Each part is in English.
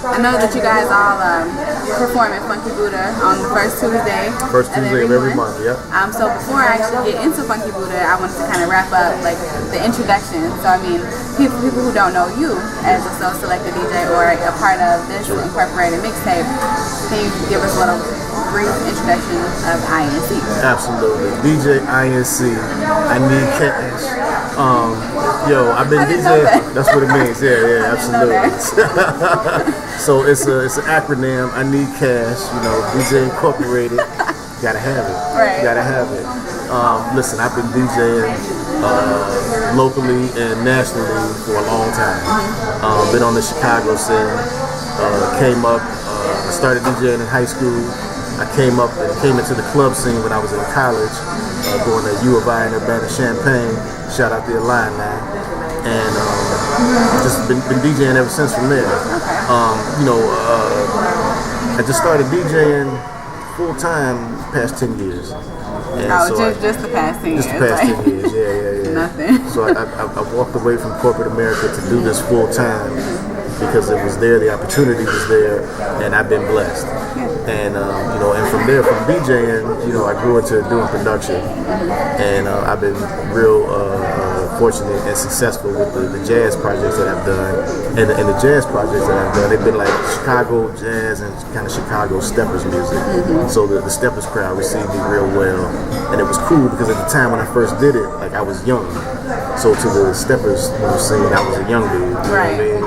I know that you guys all perform at Funky Buddha on the first Tuesday. First Tuesday of every month, yep. So before I actually get into Funky Buddha, I wanted to kind of wrap up like the introduction. So I mean, people who don't know you as a Soul Selector DJ or a part of this Incorporated mixtape, can you give us a little brief introduction of INC? Absolutely. DJ INC, I Need Cash. I've been DJing. That's what it means. Yeah, absolutely. So it's an acronym. I Need Cash. DJ Incorporated. Gotta have it. Right. Gotta have it. Listen, I've been DJing locally and nationally for a long time. Been on the Chicago scene. Came up. I started DJing in high school. I came into the club scene when I was in college, going to U of I in Urbana-Champaign. Shout out the alumni, and just been DJing ever since from there. I just started DJing full time past 10 years. And just the past 10 years. Just the past 10 years, yeah. Nothing. So I walked away from corporate America to do this full time because it was there, the opportunity was there, and I've been blessed. And and from there, from DJing, I grew into doing production, and I've been real fortunate and successful with the jazz projects that I've done, and the jazz projects that I've done. They've been like Chicago jazz and kind of Chicago steppers music. So the steppers crowd received me real well, and it was cool because at the time when I first did it, like I was young. So to the steppers, scene, I was a young dude. You know what I mean?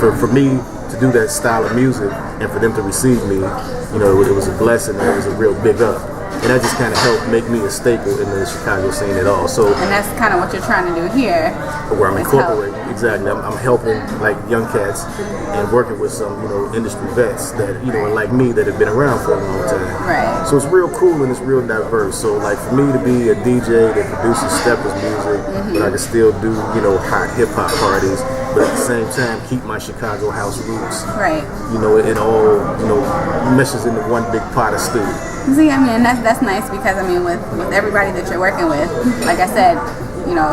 And for me to do that style of music and for them to receive me, it was a blessing and it was a real big up. And that just kind of helped make me a staple in the Chicago scene at all. So, and that's kind of what you're trying to do here. Where I'm incorporating, exactly. I'm helping like young cats and working with some, industry vets that, are like me that have been around for a long time. Right. So it's real cool and it's real diverse. So like for me to be a DJ that produces steppers music, but I can still do, hot hip hop parties, but at the same time keep my Chicago house roots. Right. It all, meshes into one big pot of stew. See, that's nice because with everybody that you're working with, like I said,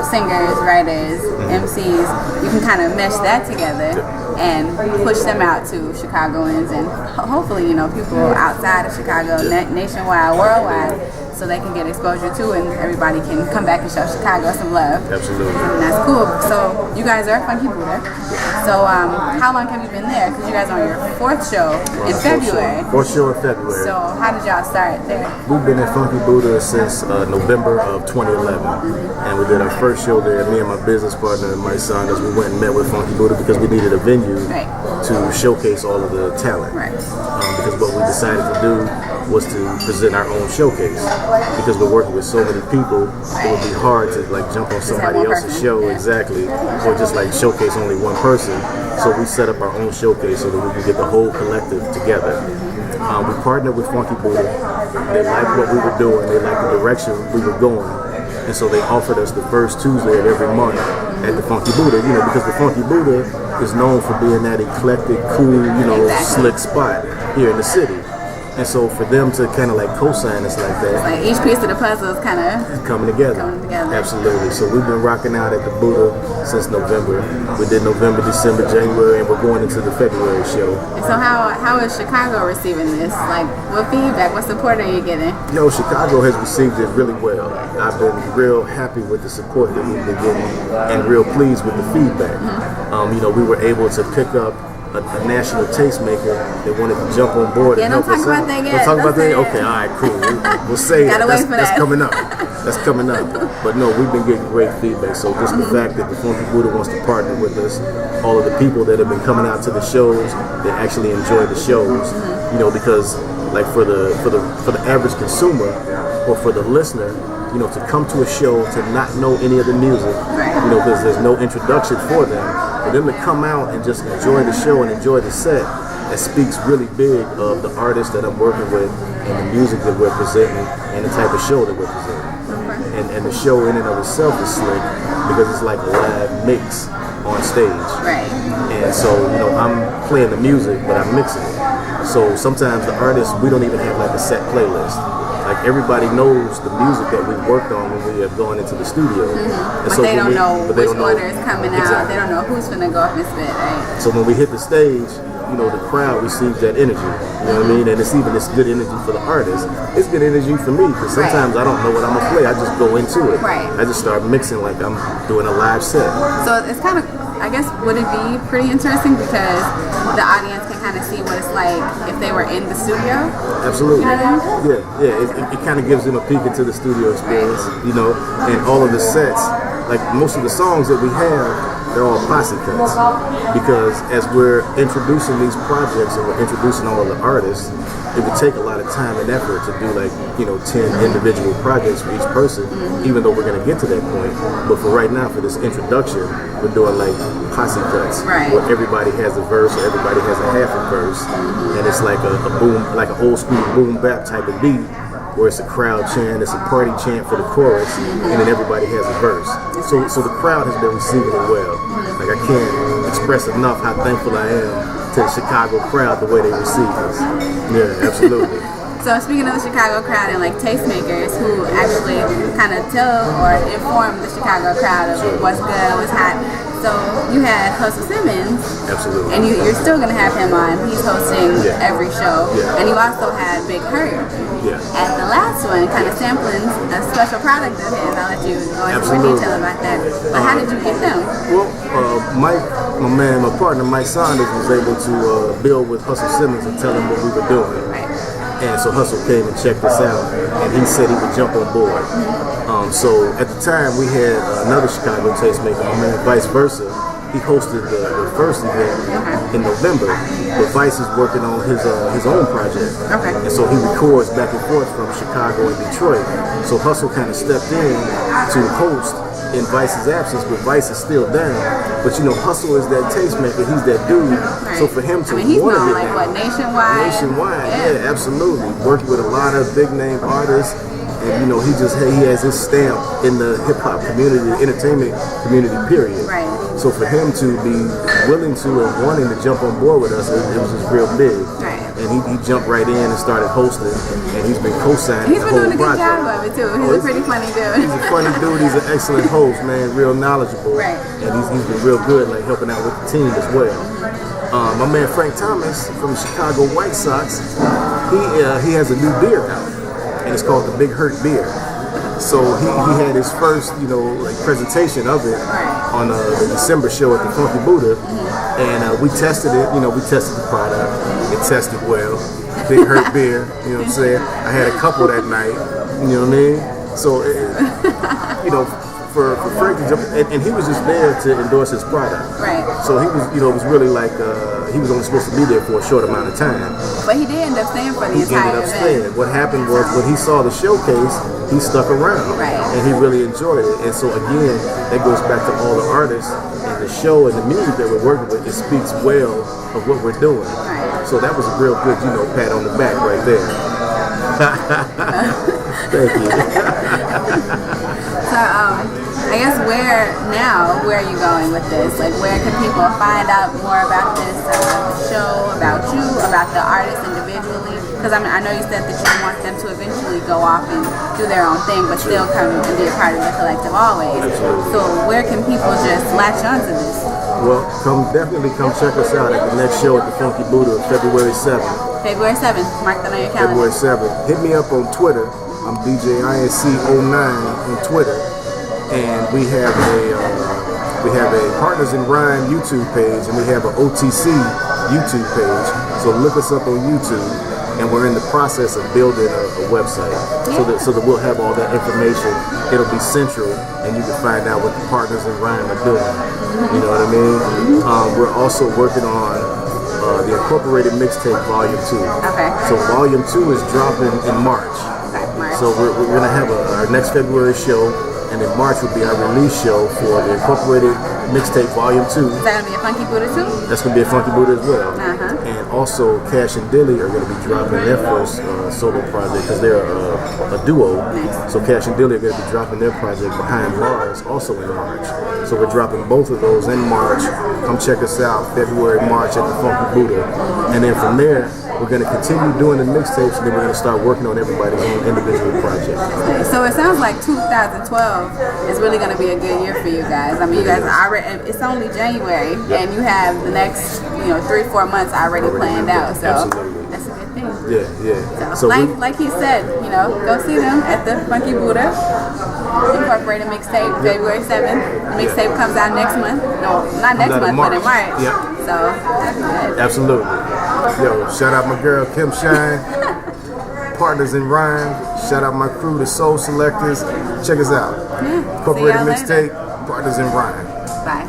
singers, writers, MCs, you can kind of mesh that together and push them out to Chicagoans and hopefully, people outside of Chicago, nationwide, worldwide, so they can get exposure too and everybody can come back and show Chicago some love. Absolutely. And that's cool. So you guys are Funky Buddha. So how long have you been there? Because you guys are on your fourth show in February. Fourth show in February. So how did y'all start there? We've been at Funky Buddha since November of 2011. And we did our first show there. Me and my business partner, Mike Saunders, we went and met with Funky Buddha because we needed a venue to showcase all of the talent. Right. Because what we decided to do was to present our own showcase. Because we're working with so many people, it would be hard to like jump on somebody else's show, exactly, or just like showcase only one person. So we set up our own showcase so that we can get the whole collective together. We partnered with Funky Buddha. They liked what we were doing. They liked the direction we were going. And so they offered us the first Tuesday of every month at the Funky Buddha, because the Funky Buddha is known for being that eclectic, cool, slick spot here in the city. And so for them to kind of like co-sign us like that. Like each piece of the puzzle is kind of coming together. Absolutely. So we've been rocking out at the Buddha since November. We did November, December, January, and we're going into the February show. And so how is Chicago receiving this? Like what feedback, what support are you getting? Chicago has received it really well. I've been real happy with the support that we've been getting and real pleased with the feedback. We were able to pick up a national tastemaker that wanted to jump on board and help us out. Don't talk about that? Okay, all right, cool. We'll say that. That's coming up. That's coming up. But no, we've been getting great feedback. So just the fact that the Funky Buddha wants to partner with us, all of the people that have been coming out to the shows, they actually enjoy the shows. Because like for the average consumer or for the listener, to come to a show to not know any of the music, because there's no introduction for them. For them to come out and just enjoy the show and enjoy the set, that speaks really big of the artists that I'm working with and the music that we're presenting and the type of show that we're presenting. And the show in and of itself is slick because it's like a live mix on stage. Right. And so, I'm playing the music, but I'm mixing it. So sometimes the artists, we don't even have like a set playlist. Like everybody knows the music that we've worked on when we have gone into the studio. And but so they don't know which order is coming out. They don't know who's finna go up and spit, right? So when we hit the stage, the crowd receives that energy. You know what I mean? And it's good energy for the artist. It's good energy for me because sometimes I don't know what I'm gonna play. I just go into it. Right. I just start mixing like I'm doing a live set. So it's kind of, I guess, would it be pretty interesting because the audience can kind of see what it's like if they were in the studio? Absolutely. You know what I Yeah. It kind of gives them a peek into the studio experience, and all of the sets, like most of the songs that we have, they're all posse cuts because as we're introducing these projects and we're introducing all of the artists, it would take a lot of time and effort to do 10 individual projects for each person, even though we're going to get to that point. But for right now, for this introduction, we're doing like posse cuts where everybody has a verse or everybody has a half a verse, and it's like a boom, like an old school boom bap type of beat, where it's a crowd chant, it's a party chant for the chorus, and then everybody has a verse. So the crowd has been receiving it well. Like I can't express enough how thankful I am to the Chicago crowd the way they receive us. Yeah, absolutely. So speaking of the Chicago crowd and like tastemakers who actually kind of tell or inform the Chicago crowd of what's good, what's hot. So you had Hustle Simmons, absolutely, and you're still gonna have him on. He's hosting every show, and you also had Big Hurt at the last one, kind of sampling a special product of his. I'll let you go into more detail about that. But how did you get them? Well, Mike, my partner Mike Saunders was able to build with Hustle Simmons and tell him what we were doing. And so Hustle came and checked us out, and he said he would jump on board. So at the time, we had another Chicago tastemaker, my man Vice Versa. He hosted the first event in November, but Vice is working on his own project. And so he records back and forth from Chicago and Detroit. So Hustle kind of stepped in to host in Vice's absence, but Vice is still down. But Hustle is that tastemaker. He's that dude. So for him to he's want to known get like nationwide. Nationwide, yeah, absolutely. Working with a lot of big name artists, and he has his stamp in the hip hop community, the entertainment community, period. Right. So for him to be willing to and wanting to jump on board with us, it was just real big. Right. And he jumped right in and started hosting, and he's been co-signing the whole project. He's been doing a good job of it too. He's a pretty funny dude. He's a funny dude. He's an excellent host, man. Real knowledgeable. Right. And he's been real good, like helping out with the team as well. My man Frank Thomas from the Chicago White Sox, he has a new beer out, and it's called the Big Hurt Beer. So he had his first, presentation of it on the December show at the Funky Buddha, and we tested it. We tested the product. It tested well. Big Hurt Beer. You know what I'm saying? I had a couple that night. You know what I mean? So, for Frank to jump, and he was just there to endorse his product. Right. So he was, it was really like he was only supposed to be there for a short amount of time. But he did end up staying for the entire event. Staying. What happened was when he saw the showcase, he stuck around, and he really enjoyed it. And so again, that goes back to all the artists and the show and the music that we're working with. It speaks well of what we're doing. Right. So that was a real good, pat on the back right there. Thank you. So, I guess where are you going with this? Like, where can people find out more about this show, about you, about the artists individually? Because I know you said that you want them to eventually go off and do their own thing, but still come and be a part of the collective always. Absolutely. So where can people just latch onto this? Well, definitely come check us out at the next show at the Funky Buddha, February 7th. February 7th. Mark that on your calendar. February 7th. Hit me up on Twitter. I'm DJINC09 on Twitter, and we have a Partners in Rhyme YouTube page, and we have an OTC YouTube page. So look us up on YouTube, and we're in the process of building a website so that we'll have all that information. It'll be central, and you can find out what the Partners in Rhyme are doing. You know what I mean? We're also working on the Incorporated Mixtape Volume 2. Okay. So Volume 2 is dropping in March. So we're going to have our next February show, and in March will be our release show for the Incorporated Mixtape Volume 2. Is that going to be a Funky Buddha too? That's going to be a Funky Buddha as well. Uh-huh. And also, Cash and Dilly are going to be dropping their first solo project because they're a duo. So Cash and Dilly are going to be dropping their project Behind Bars also in March. So we're dropping both of those in March. Come check us out February, March at the Funky Buddha. And then from there, we're going to continue doing the mixtapes, and then we're going to start working on everybody's own individual project. So it sounds like 2012 is really going to be a good year for you guys. I mean, you guys are already, it's only January, and you have the next 3-4 months already planned out. So Absolutely. that's a good thing. Yeah. So like he said, go see them at the Funky Buddha. Incorporate a mixtape February 7th. The mixtape comes out next month. No, not next month, but in March. Yep. So that's good. Absolutely. Yo, shout out my girl Kim Shine, Partners in Rhyme. Shout out my crew, the Soul Selectors. Check us out. Yeah. Incorporated See y'all later. Mixtape, Partners in Rhyme. Bye.